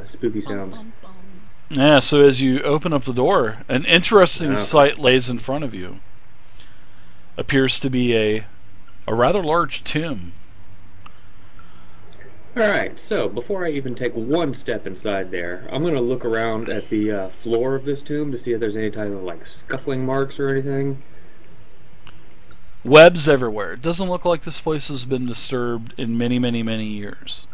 spooky Bum, sounds. bum, bum. Yeah, so as you open up the door, an interesting sight lays in front of you. Appears to be a rather large tomb. Alright, so before I even take one step inside there, I'm going to look around at the floor of this tomb to see if there's any type of like scuffling marks or anything. Webs everywhere. It doesn't look like this place has been disturbed in many, many, many years.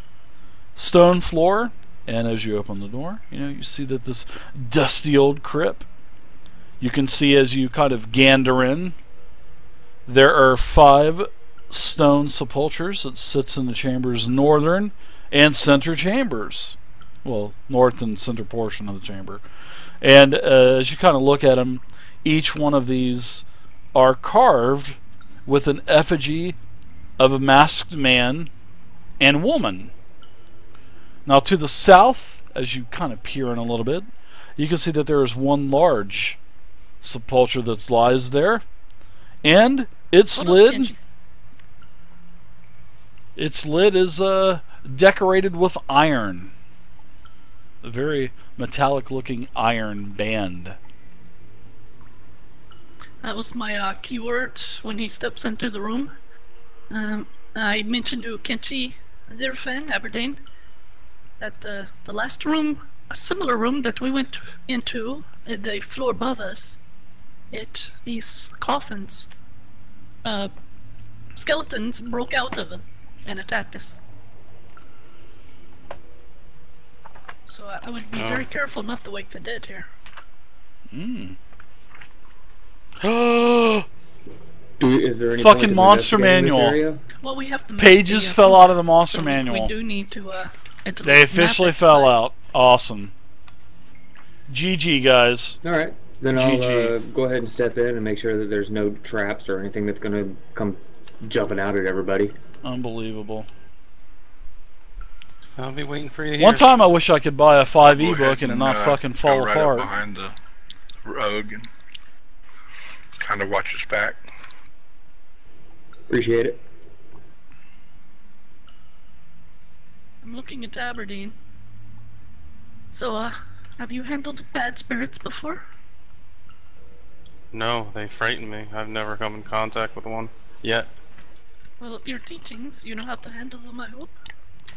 Stone floor, and as you open the door, you see that this dusty old crypt. You can see as you kind of gander in, there are 5 stone sepulchres that sits in the chamber's northern and center chambers. Well, north and center portion of the chamber. And as you kind of look at them, each one of these are carved with an effigy of a masked man and woman. Now to the south, as you kind of peer in a little bit, you can see that there is one large sepulchre that lies there, and its lid is decorated with iron. A very metallic looking iron band. That was my keyword when he steps into the room. I mentioned to Kenchi Zirfan, Aberdeen, that the last room, a similar room that we went into, the floor above us, these coffins, skeletons broke out of them and attacked us. So I would be very careful not to wake the dead here. Is there any Fucking monster manual. Well, we have to. Pages fell out of the monster manual. We do need to. They officially fell out. Awesome. GG, guys. Alright, then I'll go ahead and step in and make sure that there's no traps or anything that's going to come jumping out at everybody. Unbelievable. I'll be waiting for you here. One time I wish I could buy a 5e Go book ahead and it not fucking fall go right apart. up behind the rogue and kind of watch its back. Appreciate it. I'm looking at Aberdeen. So, have you handled bad spirits before? No, they frighten me. I've never come in contact with one yet. Well, your teachings, you know how to handle them, I hope?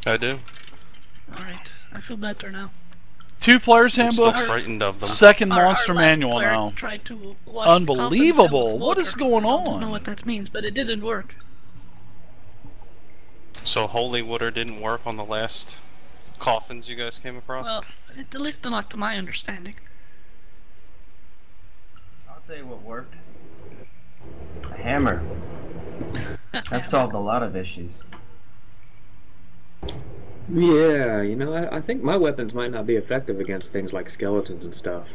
I do. Alright, I feel better now. 2 players I'm still handbooks, frightened of them. second Our monster last manual player now. tried to wash Unbelievable. the coffins down with What is water. going I don't on? know what that means, but it didn't work. So holy water didn't work on the last coffins you guys came across? Well, at least not to my understanding. I'll tell you what worked. A hammer. That solved a lot of issues. Yeah, I think my weapons might not be effective against things like skeletons and stuff.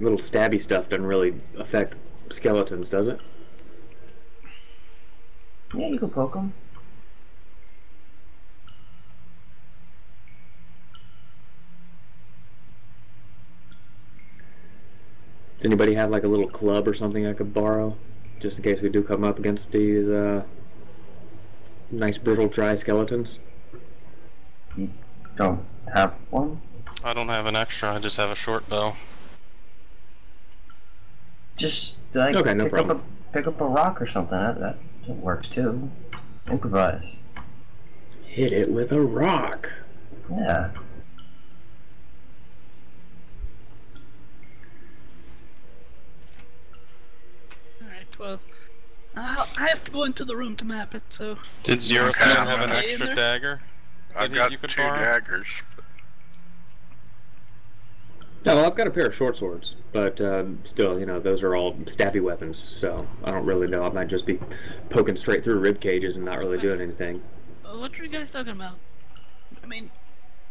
Little stabby stuff doesn't really affect skeletons, does it? Yeah, you can poke them. Does anybody have like a little club or something I could borrow? Just in case we do come up against these nice brittle dry skeletons? You don't have one? I don't have an extra, I just have a short bow. Just like Okay, no problem. pick up a rock or something. That works too. Improvise. Hit it with a rock. Yeah. Alright, well, I have to go into the room to map it, so... Did Zero Okay, Fan I'm have an gonna- extra there? dagger? I've That got you could 2 borrow? daggers. No, well, I've got a pair of short swords, but still, those are all stabby weapons, so I don't really know. I might just be poking straight through rib cages and not really doing anything. What are you guys talking about? I mean,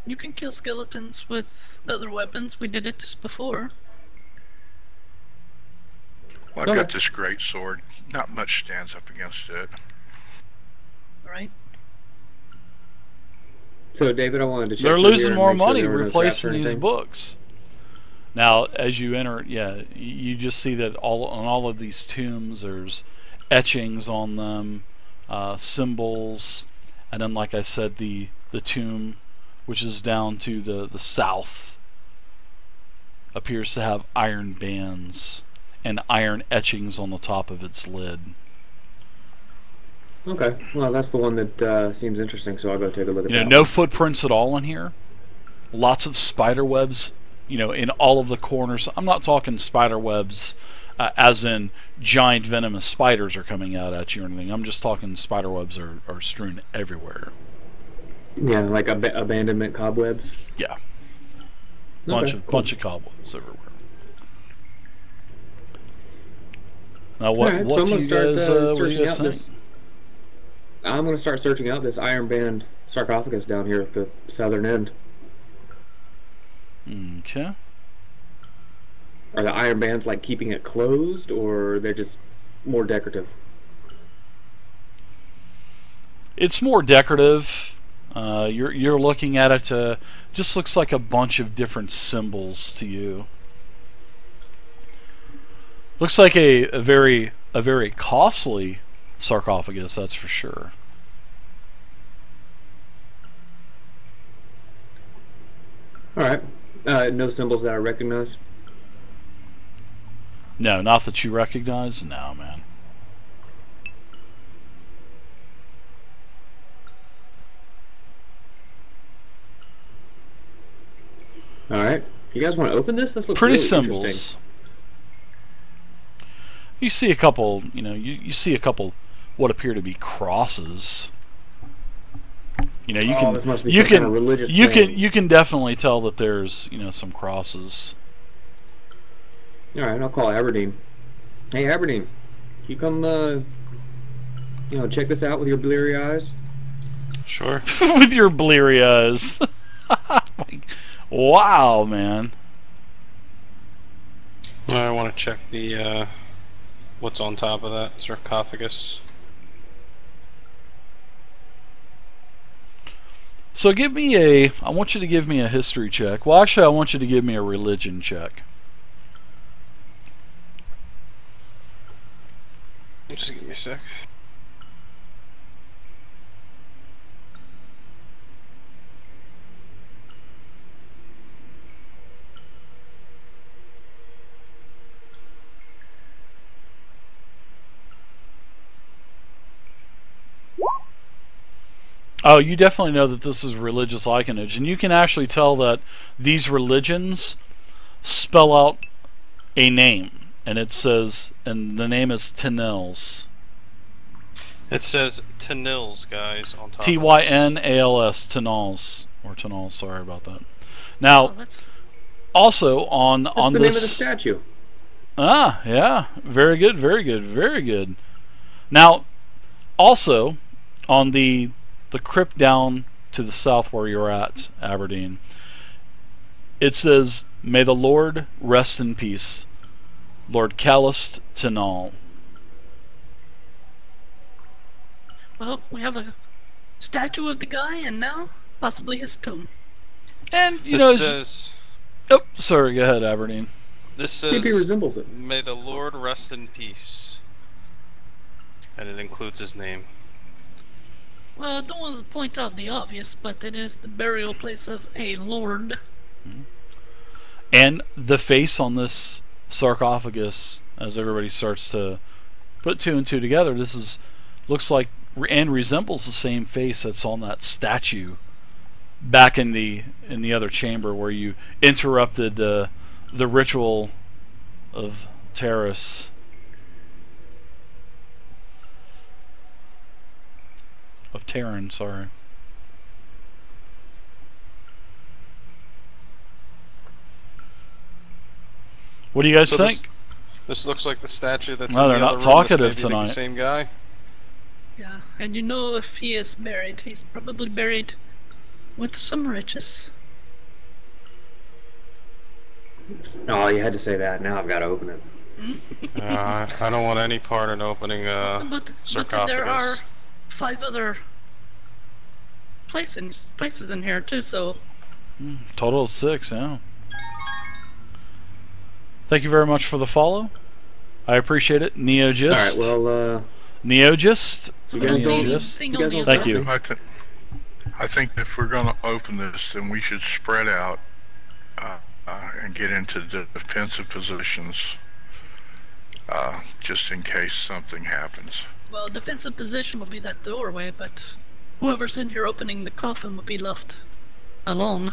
you can kill skeletons with other weapons. We did it before. Well, I've got this great sword. Not much stands up against it. Right? So, David, I wanted to check They're through here losing and more make sure money there were no traps replacing or these anything. books. Now, as you enter, you just see that on all of these tombs, there's etchings on them, symbols, and then, like I said, the tomb which is down to the south, appears to have iron bands and iron etchings on the top of its lid. Okay, well, that's the one that seems interesting, so I'll go take a look at that. No footprints at all in here. Lots of spider webs, in all of the corners. I'm not talking spider webs as in giant venomous spiders are coming out at you or anything. I'm just talking spider webs are strewn everywhere. Yeah, like abandonment cobwebs? Yeah. Bunch of cobwebs everywhere. Now, what Alright, do so you guys think? I'm going to start searching out this iron band sarcophagus down here at the southern end. Okay. Are the iron bands like keeping it closed, or they're just more decorative? It's more decorative. You're looking at it. Just looks like a bunch of different symbols to you. Looks like a very costly sarcophagus, that's for sure. All right. No symbols that I recognize. No, not that you recognize. No, man. All right. You guys want to open this? This looks Pretty really symbols. interesting. You see a couple. You see a couple what appear to be crosses. You can this must be some kind of religious thing. you can definitely tell that there's some crosses. All right, I'll call Aberdeen. Hey, Aberdeen, can you come check this out with your bleary eyes? Sure. With your bleary eyes. Wow, man. I want to check the what's on top of that sarcophagus. So I want you to give me a history check. Well, actually, I want you to give me a religion check. Just give me a sec. Oh, you definitely know that this is religious likenage, and you can actually tell that these religions spell out a name, and it says, and the name is Tynels. It says Tynels, guys, on top. Tynals, Tynals, or Tynals. Sorry about that. Now, also on That's the name of the statue. Ah, yeah, very good, very good, very good. Now, also on the crypt down to the south where you're at, Aberdeen, it says, "May the Lord rest in peace, Lord Callist Tynal." Well, we have a statue of the guy, and now possibly his tomb. And this says, oh, sorry, go ahead, Aberdeen. This says, CP resembles it. "May the Lord rest in peace," and it includes his name. Well, I don't want to point out the obvious, but it is the burial place of a lord. And the face on this sarcophagus, as everybody starts to put two and two together, looks like and resembles the same face that's on that statue back in the other chamber where you interrupted the ritual of Terrace. Of Terran, sorry. What do you guys think? This looks like the statue that's No, in they're the not other room. talkative This may be tonight. the same guy. Yeah, and if he is buried, he's probably buried with some riches. Oh, you had to say that. Now I've got to open it. I don't want any part in opening But sarcophagus. there are 5 other places in here too, so Total of 6, yeah. Thank you very much for the follow. I appreciate it. Neogist. All right, well, Neogist. so You guys don't- Neogist. you guys don't Thank talk you. to- I think if we're going to open this, then we should spread out and get into the defensive positions, just in case something happens. Well, defensive position will be that doorway, but whoever's in here opening the coffin will be left alone.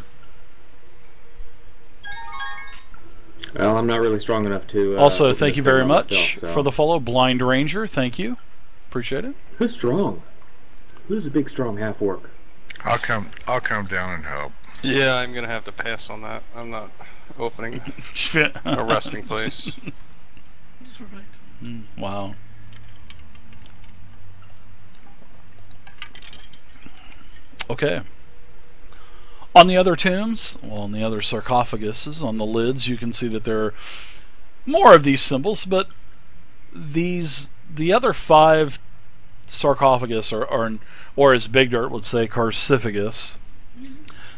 Well, I'm not really strong enough to. Also, open thank this you thing very by much myself, so. for the follow, Blind Ranger. Thank you. Appreciate it. Who's strong? Who's a big, strong half orc? I'll come down and help. Yeah, I'm gonna have to pass on that. I'm not opening a resting place. That's right. Wow. Okay. On the other tombs, well, on the other sarcophaguses, on the lids, you can see that there are more of these symbols, but the other 5 sarcophagus or as Big Dirt would say, Carciphagus.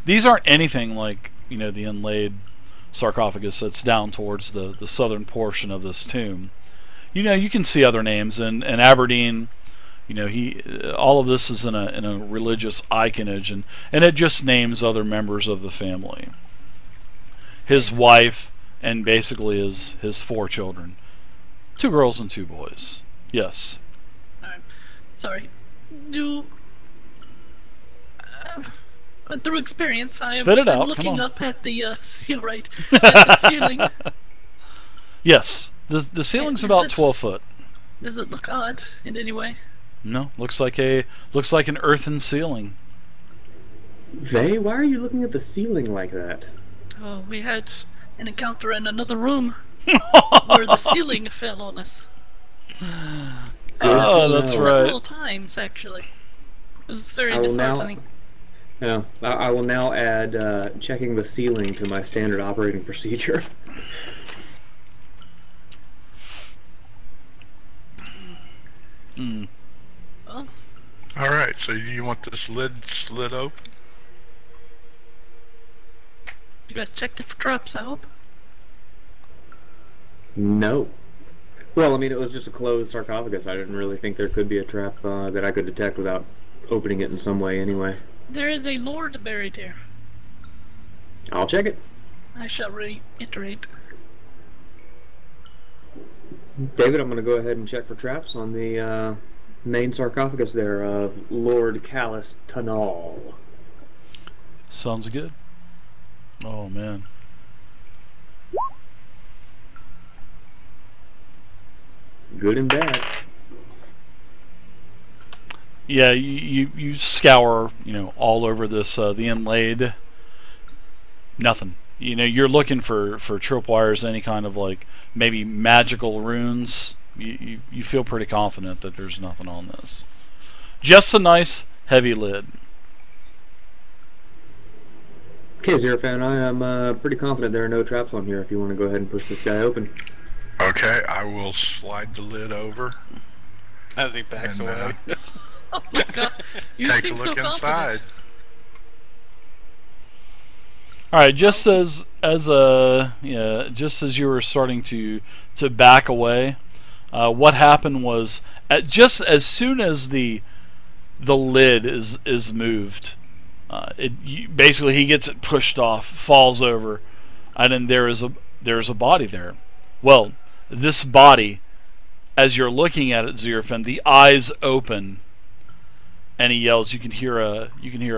These aren't anything like, you know, the inlaid sarcophagus that's down towards the southern portion of this tomb. You know, you can see other names, and Aberdeen, you know, all of this is in a religious iconage, and it just names other members of the family. His wife, and basically his 4 children, 2 girls and 2 boys. Yes. Sorry. Through experience, Spit it out. I'm looking Come on. up at the right at the ceiling. Yes, the ceiling's Is about this- 12 foot. Does it look odd in any way? No, looks like an earthen ceiling. Vay, why are you looking at the ceiling like that? Oh, we had an encounter in another room where the ceiling fell on us. Oh, that's Several right. times, actually. It was very I will now- disheartening. Yeah, I will now add checking the ceiling to my standard operating procedure. Well, All right. So you want this lid slid open? you guys checked it for traps, I hope. No. Well, I mean, it was just a closed sarcophagus. I didn't really think there could be a trap that I could detect without opening it in some way anyway. There is a lord buried here. I'll check it. I shall reiterate. David, I'm going to go ahead and check for traps on the main sarcophagus there of Lord Callus Tunal. Sounds good. Oh man. Good and bad. Yeah, you scour, you know, all over this the inlaid. Nothing. You know, you're looking for tripwires, any kind of like maybe magical runes. You feel pretty confident that there's nothing on this. Just a nice heavy lid. Okay, Zerafan, I am pretty confident there are no traps on here if you want to go ahead and push this guy open. Okay. I will slide the lid over As he backs and away. Oh my god, you take a seem so look confident. inside. All right, just as you were starting to back away, what happened was just as soon as the lid is moved, basically he gets it pushed off, falls over, and then there is a body there. Well, this body, as you're looking at it, Zerafin, the eyes open, and he yells. You can hear a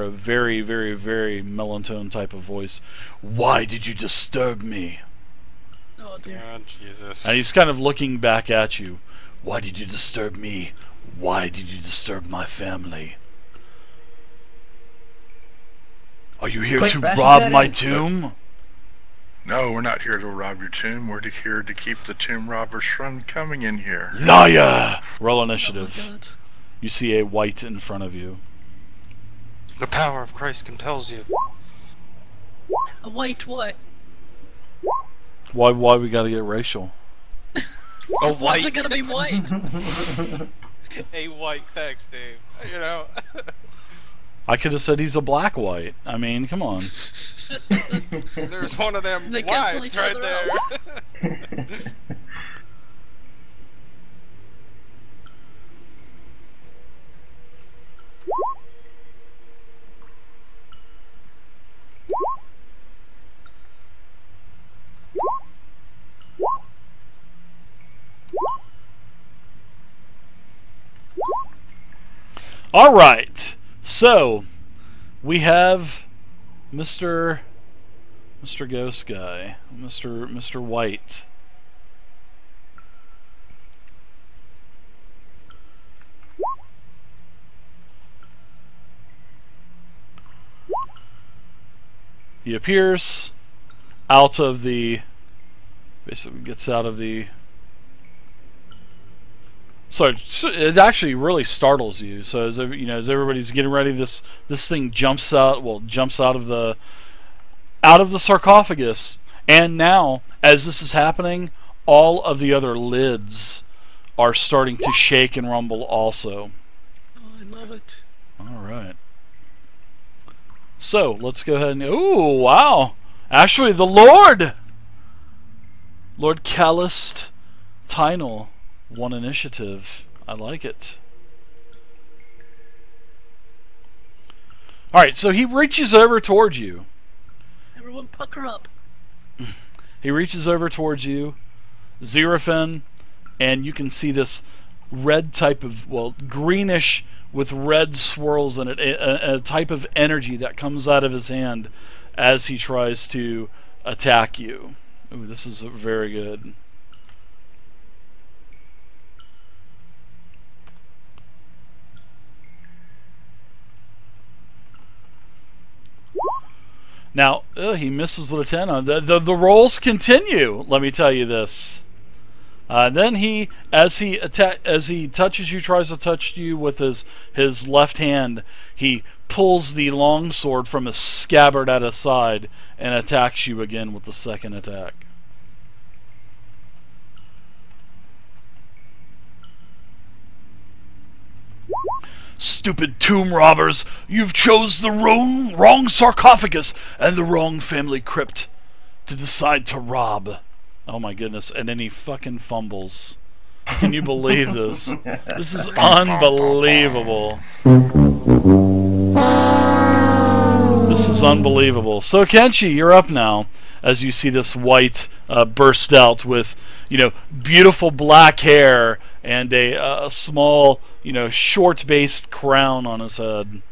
very, very, very mellotone type of voice. Why did you disturb me? Oh dear. Oh, Jesus. And he's kind of looking back at you. Why did you disturb me? Why did you disturb my family? Are you here Quick, to bash rob that my in. tomb? No, we're not here to rob your tomb. We're here to keep the tomb robbers from coming in here. Liar! Roll Oh my initiative. god. You see a white in front of you. The power of Christ compels you. A white what? Why we gotta get racial? A Why is it white, gonna be white? a white text, Dave. You know. I could have said he's a black white. I mean, come on. There's one of them They cancel whites each right other there. All right. So we have Mr. Ghost Guy, Mr. White. He appears out of the, basically gets out of the, so it actually really startles you. So as as everybody's getting ready, this thing jumps out, jumps out of the sarcophagus, and now as this is happening, all of the other lids are starting to shake and rumble also. Oh, I love it. All right. So let's go ahead and, ooh, wow, actually the Lord Calist Tynel won initiative. I like it. All right, so he reaches over towards you. Everyone pucker up. He reaches over towards you, Xerofen, and you can see this red type of, greenish with red swirls in it, a type of energy that comes out of his hand as he tries to attack you. Ooh, this is very good. Now, he misses with a 10. The rolls continue, let me tell you this. Then he, as he touches you, tries to touch you with his left hand, he pulls the longsword from his scabbard at his side and attacks you again with the second attack. Stupid tomb robbers! You've chose the wrong sarcophagus and the wrong family crypt to decide to rob. Oh my goodness, and then he fucking fumbles. Can you believe this? This is unbelievable. This is unbelievable. So Kenshi, you're up now as you see this white burst out with, beautiful black hair and a small, short-based crown on his head.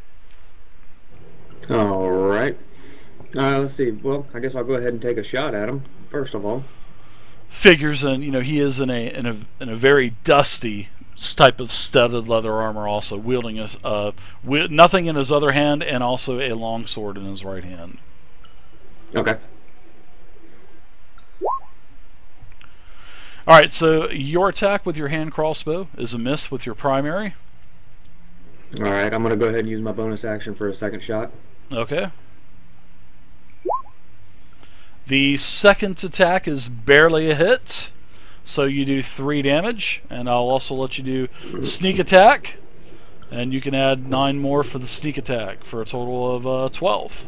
All right. Let's see. Well, I guess I'll go ahead and take a shot at him first of all. Figures, and he is in a very dusty type of studded leather armor, also wielding nothing in his other hand, and also a long sword in his right hand. Okay. All right. So your attack with your hand crossbow is a miss with your primary. All right. I'm gonna go ahead and use my bonus action for a second shot. Okay. The second attack is barely a hit, so you do 3 damage, and I'll also let you do sneak attack, and you can add 9 more for the sneak attack for a total of 12.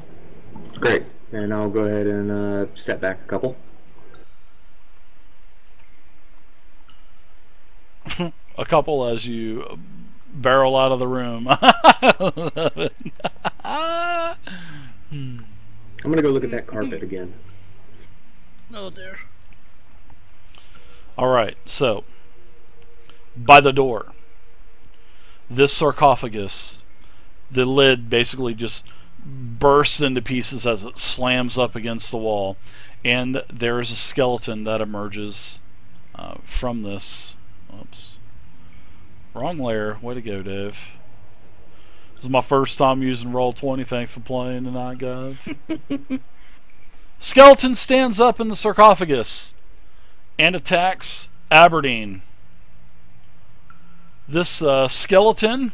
Great, and I'll go ahead and step back a couple. A couple as you barrel out of the room. I'm gonna go look at that carpet again. Oh dear. Alright, so by the door, this sarcophagus, the lid basically just bursts into pieces as it slams up against the wall, and there is a skeleton that emerges from this. Oops. Wrong layer. Way to go, Dave. This is my first time using Roll20. Thanks for playing tonight, guys. Skeleton stands up in the sarcophagus and attacks Aberdeen. This skeleton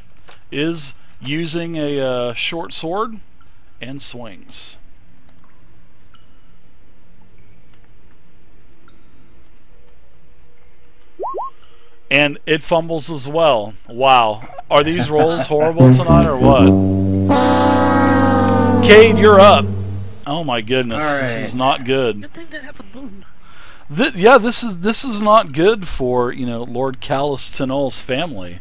is using a short sword and swings. And it fumbles as well. Wow. Are these rolls horrible tonight or what? Cade, you're up. Oh my goodness, All right. This is not good. Good thing they have a moon. Yeah, this is not good for Lord Calist Tynel's family.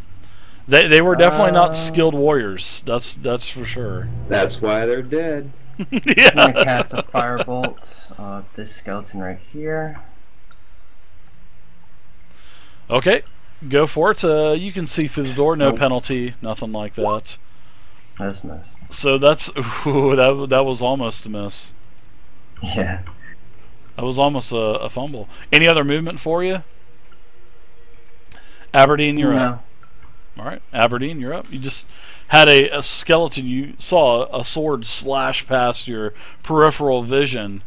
They were definitely not skilled warriors. That's for sure. That's why they're dead. Yeah. I'm gonna cast a firebolt on this skeleton right here. Okay. Go for it. You can see through the door. No Nope. penalty. Nothing like that. That's nice. So that's... Ooh, that was almost a miss. Yeah. That was almost a fumble. Any other movement for you? Aberdeen, you're up. All right, Aberdeen, you're up. You just had a skeleton. You saw a sword slash past your peripheral vision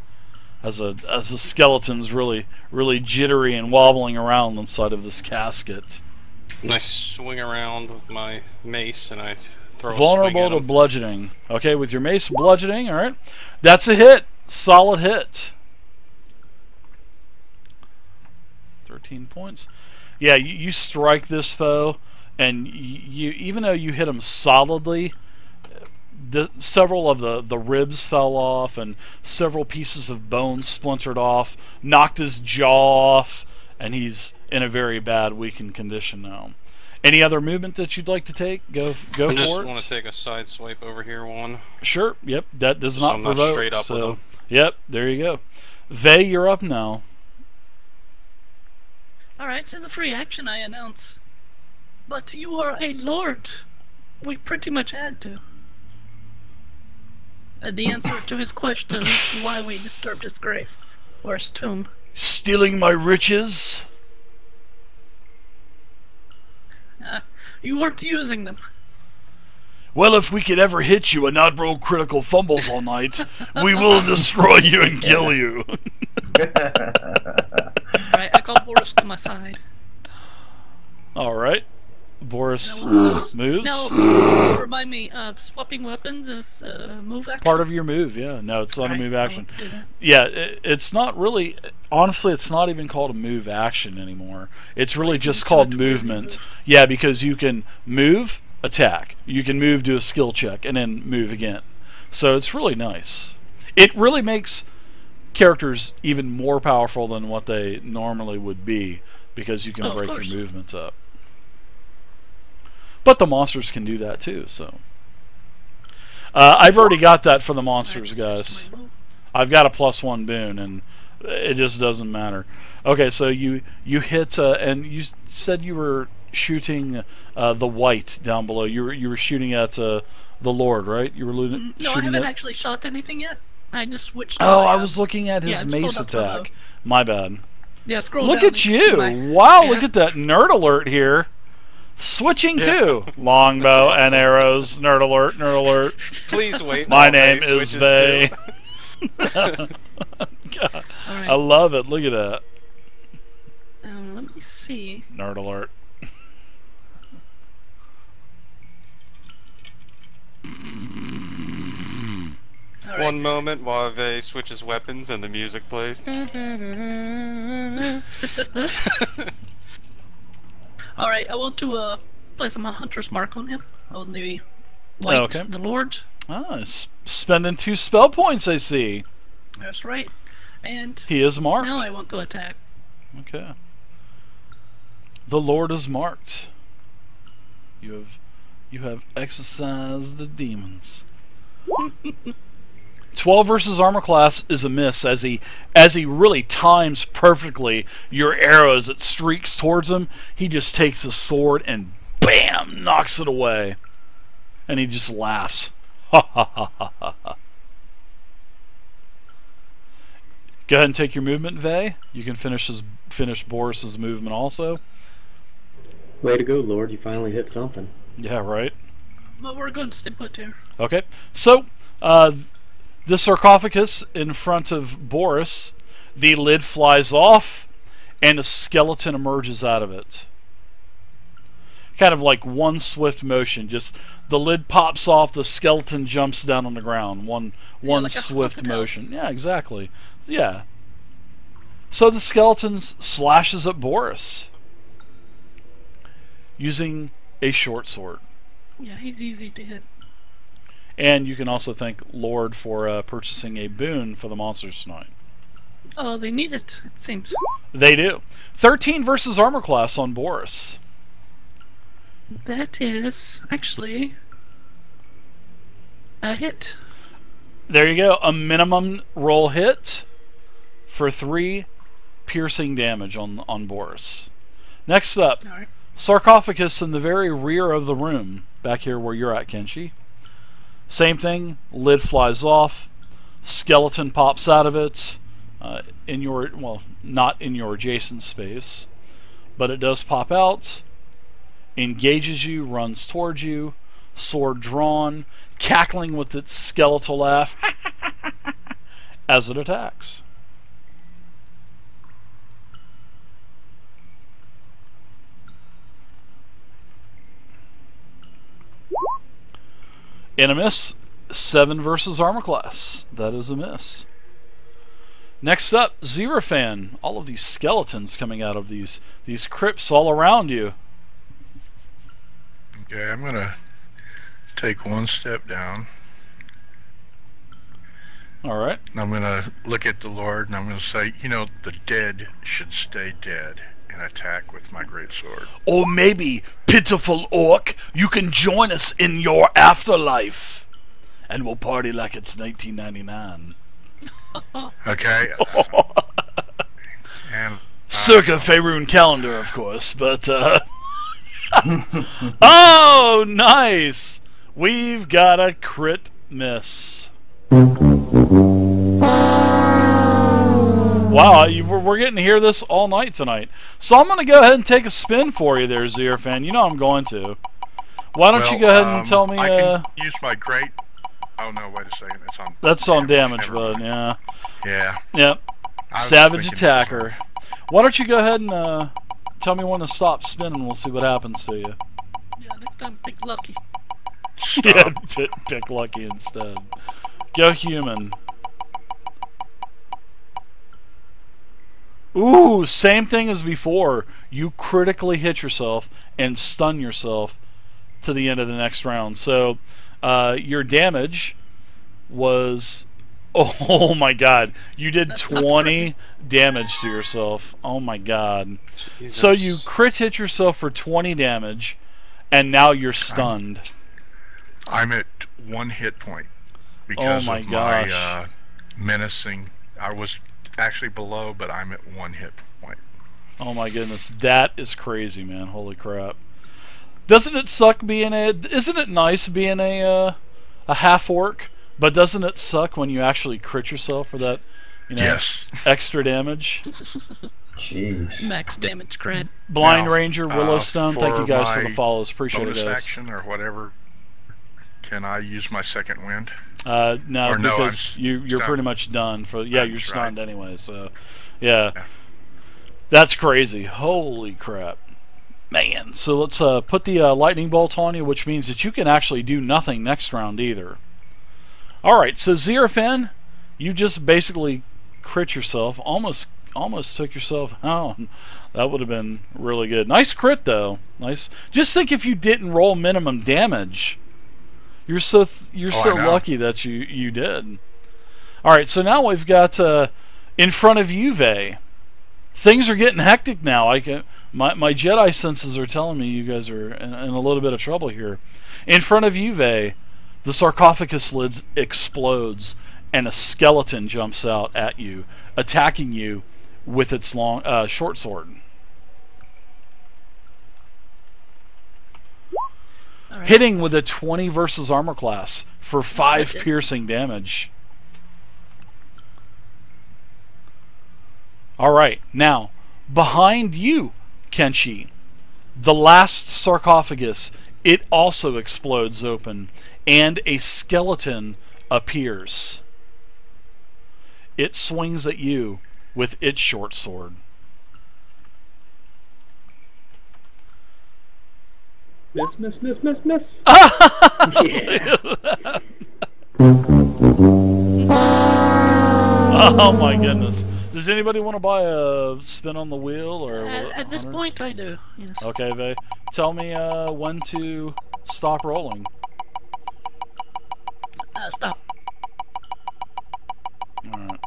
as a skeleton's really jittery and wobbling around inside of this casket. And I swing around with my mace and I throw a Vulnerable swing to at him. bludgeoning. Okay, with your mace bludgeoning. All right, that's a hit. Solid hit. 13 points. Yeah, you strike this foe, and you even though you hit him solidly, several of the ribs fell off, and several pieces of bone splintered off, knocked his jaw off, and he's in a very bad, weakened condition now. Any other movement that you'd like to take? Go I for just it. want to take a side swipe over here one. Sure. Yep. That does So not I'm not provoke. straight up with So him. yep. There you go. Vey, you're up now. Alright, so as a free action I announce. But you are a lord. We pretty much had to. The answer to his question is why we disturbed his grave. Or his tomb. Stealing my riches. You weren't using them. Well, if we could ever hit you and not roll critical fumbles all night, we will destroy you and kill you. Alright, I call Boris to my side. All right. Boris Now, moves. Now, remind me, swapping weapons is move action? Part of your move, yeah. No, it's not a Alright, move I action. want to do that. Yeah, it's not really... Honestly, it's not even called a move action anymore. It's really just called movement. Yeah, because you can move, attack. You can move, do a skill check, and then move again. So it's really nice. It really makes characters even more powerful than what they normally would be, because you can Of break course. your movements up. But the monsters can do that too, so... I've already got that for the monsters, Alright, guys. switch my bow. I've got a +1 boon, and it just doesn't matter. Okay, so you hit, and you said you were shooting the white down below. You were shooting at the Lord, right? You were No, I shooting haven't at... actually shot anything yet. I just switched. Oh, my, I was looking at his it's mace pulled up below. attack. My bad. Yeah, scroll Look down at and you can see you! my- Wow, yeah. look at that nerd alert here. Switching Yeah. too. Longbow and arrows. Nerd alert. Nerd alert. Please wait. My while Vey name is switches Vey. to- God, Alright, I love it. Look at that. let me see. Nerd alert. Alright. One moment while Vey switches weapons and the music plays. Alright, I want to place my hunter's mark on him. On the white, Okay. the Lord. Ah, spending 2 spell points, I see. That's right. And He is marked. now I want to attack. Okay. The Lord is marked. You have exorcised the demons. 12 versus armor class is a miss as he really times perfectly your arrow as it streaks towards him. He just takes his sword and bam, knocks it away. And he just laughs. Ha ha ha ha ha ha. Go ahead and take your movement, Vey. You can finish Boris's movement also. Way to go, Lord. You finally hit something. Yeah, right. But we're going to stay put here. Okay. So, the sarcophagus in front of Boris, the lid flies off, and a skeleton emerges out of it. Kind of like one swift motion. Just the lid pops off, the skeleton jumps down on the ground. One like a swift haunted house. motion. Yeah, exactly. Yeah. So the skeleton slashes at Boris using a short sword. Yeah, he's easy to hit. And you can also thank Lord for purchasing a boon for the monsters tonight. Oh, they need it seems. They do. 13 versus armor class on Boris. That is actually a hit. There you go. A minimum roll hit for 3 piercing damage on Boris. Next up, Alright. Sarcophagus in the very rear of the room, back here where you're at, Kenshi. Same thing, lid flies off, skeleton pops out of it, in your, well, not in your adjacent space, but it does pop out, engages you, runs towards you, sword drawn, cackling with its skeletal laugh as it attacks. In a miss, 7 versus armor class. That is a miss. Next up, Xerofan. All of these skeletons coming out of these crypts all around you. Okay, I'm gonna take one step down. Alright. And I'm gonna look at the Lord and I'm gonna say, you know, the dead should stay dead, and attack with my greatsword. Or maybe, pitiful orc, you can join us in your afterlife. And we'll party like it's 1999. Okay. And Circa Faerun calendar, of course, but oh, nice! We've got a crit miss. Wow, we're getting to hear this all night tonight. So I'm going to go ahead and take a spin for you there, Xerofan. You know I'm going to. Why don't you go ahead and tell me... I can use my great... Oh, no, wait a second. It's on... That's on damage, Never bud, mind. yeah. Yeah. Yep. I was Savage thinking- attacker. Why don't you go ahead and tell me when to stop spinning, we'll see what happens to you. Yeah, next time pick lucky. Yeah, pick lucky instead. Go human. Ooh, same thing as before. You critically hit yourself and stun yourself to the end of the next round. So your damage was... Oh my god. You did That's 20 damage to yourself. Oh my god. Jesus. So you crit hit yourself for 20 damage, and now you're stunned. I'm at 1 hit point because my of gosh. my menacing. I was actually below, but I'm at 1 hit point. Oh my goodness, that is crazy, man. Holy crap. Doesn't it suck being a... Isn't it nice being a half-orc? But doesn't it suck when you actually crit yourself for that, you know, Yes. extra damage? Jeez. Max damage crit. Blind Now, Ranger, Willowstone, thank you guys for the my follows. Appreciate it, Bonus guys. action or whatever. Can I use my second wind? No, Or no, because I'm you're stunned. pretty much done. You're That's stunned right. anyway, so... Yeah. Yeah. That's crazy. Holy crap. Man, so let's put the lightning bolt on you, which means that you can actually do nothing next round either. Alright, so Xerofan, you just basically crit yourself. Almost took yourself out. That would have been really good. Nice crit, though. Nice. Just think if you didn't roll minimum damage. You're so I know. lucky that you did. Alright, so now we've got in front of you, Vey. Things are getting hectic now. My Jedi senses are telling me you guys are in a little bit of trouble here. In front of you, Vey, the sarcophagus lid explodes, and a skeleton jumps out at you, attacking you with its long, short sword. Alright. Hitting with a 20 versus armor class for 5 hits. piercing damage. Alright, now, behind you, Kenshi, the last sarcophagus, it also explodes open, and a skeleton appears. It swings at you with its short sword. Miss, miss, miss, miss, miss. Yeah. Oh my goodness. Does anybody want to buy a spin on the wheel? Or At this 100? point, I do. Yes. Okay, Vey. Tell me when to stop rolling. Stop. Alright.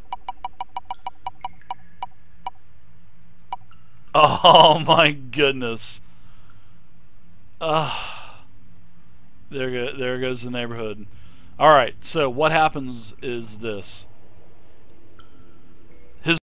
Oh my goodness. There goes the neighborhood. Alright, so what happens is this.